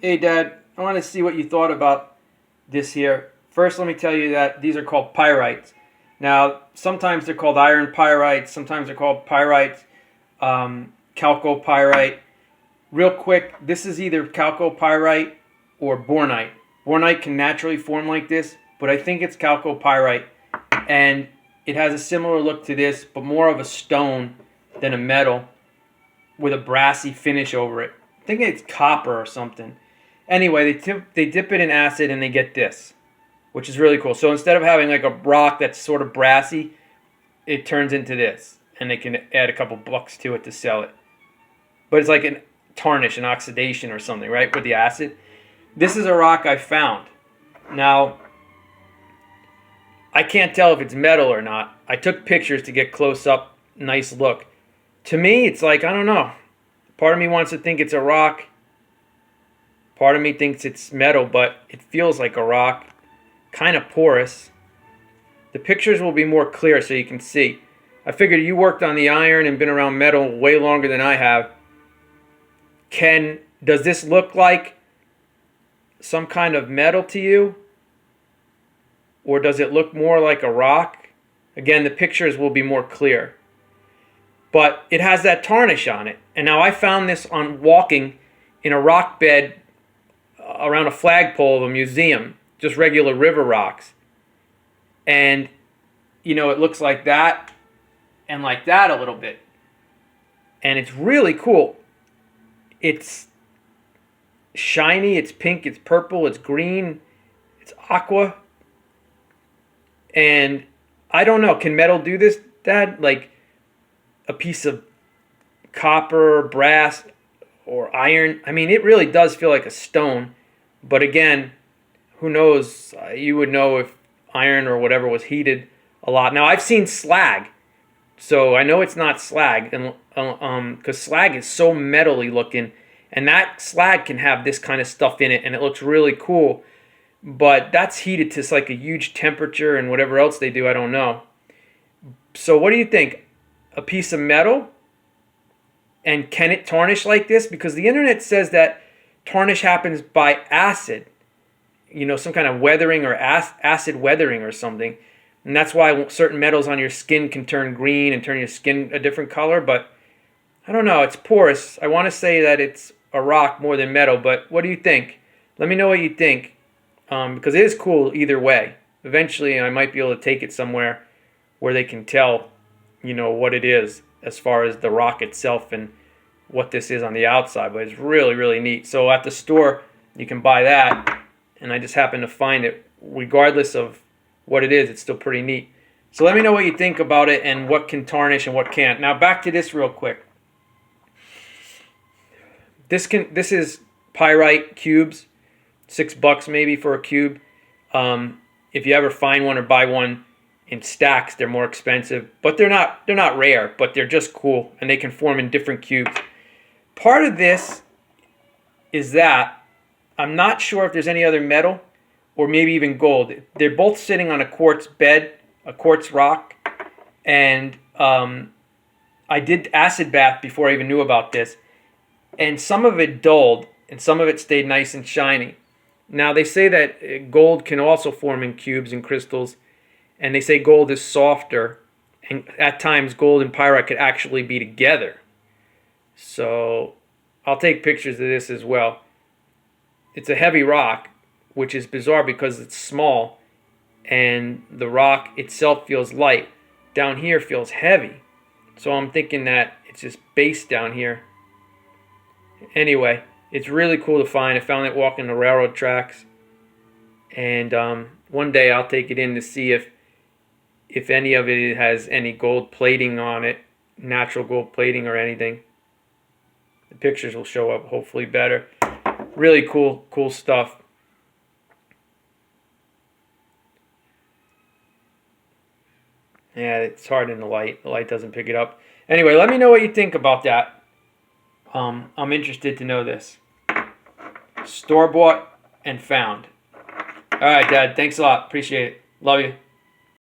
Hey, Dad, I want to see what you thought about this here. First, let me tell you that these are called pyrites. Now, sometimes they're called iron pyrites, sometimes they're called pyrite, chalchopyrite. Real quick, this is either chalchopyrite or bornite. Bornite can naturally form like this, but I think it's chalchopyrite. And it has a similar look to this, but more of a stone than a metal with a brassy finish over it. I think it's copper or something. Anyway, they dip it in acid and they get this, which is really cool. So instead of having like a rock that's sort of brassy, it turns into this, and they can add a couple bucks to it to sell it. But it's like an tarnish, an oxidation or something, right, with the acid. This is a rock I found. Now, I can't tell if it's metal or not. I took pictures to get close up, nice look. To me, it's like, I don't know. Part of me wants to think it's a rock. Part of me thinks it's metal, but it feels like a rock. Kind of porous. The pictures will be more clear so you can see. I figured you worked on the iron and been around metal way longer than I have. Does this look like some kind of metal to you? Or does it look more like a rock? Again, the pictures will be more clear. But it has that tarnish on it. And now I found this on walking in a rock bed around a flagpole of a museum. Just regular river rocks. And, you know, it looks like that and like that a little bit. And it's really cool. It's shiny, it's pink, it's purple, it's green, it's aqua. And I don't know, can metal do this, Dad? Like a piece of copper, brass, or iron? I mean, it really does feel like a stone. But again, who knows? You would know if iron or whatever was heated a lot. Now, I've seen slag, so I know it's not slag, and because slag is so metally looking, and that slag can have this kind of stuff in it, and it looks really cool. But that's heated to like a huge temperature, and whatever else they do, I don't know. So, what do you think? A piece of metal? And can it tarnish like this? Because the internet says that tarnish happens by acid. You know, some kind of weathering or acid weathering or something. And that's why certain metals on your skin can turn green and turn your skin a different color. But I don't know. It's porous. I want to say that it's a rock more than metal. But what do you think? Let me know what you think. Because it is cool either way. Eventually, I might be able to take it somewhere where they can tell, you know, what it is as far as the rock itself and what this is on the outside. But it's really, really neat. So at the store, you can buy that. And I just happened to find it. Regardless of what it is, it's still pretty neat. So let me know what you think about it and what can tarnish and what can't. Now back to this real quick. This is pyrite cubes. $6 maybe for a cube. If you ever find one or buy one in stacks, they're more expensive. But they're not rare, but they're just cool. And they can form in different cubes. Part of this is that I'm not sure if there's any other metal or maybe even gold. They're both sitting on a quartz bed, a quartz rock. And I did acid bath before I even knew about this. And some of it dulled and some of it stayed nice and shiny. Now they say that gold can also form in cubes and crystals. And they say gold is softer. And at times gold and pyrite could actually be together. So I'll take pictures of this as well. It's a heavy rock, which is bizarre because it's small, and the rock itself feels light. Down here feels heavy. So I'm thinking that it's just base down here. Anyway, it's really cool to find. I found it walking the railroad tracks. And one day I'll take it in to see if any of it has any gold plating on it, natural gold plating or anything. The pictures will show up hopefully better. Really cool stuff. Yeah, it's hard in the light. The light doesn't pick it up. Anyway, let me know what you think about that. I'm interested to know this. Store-bought and found. All right, Dad. Thanks a lot. Appreciate it. Love you.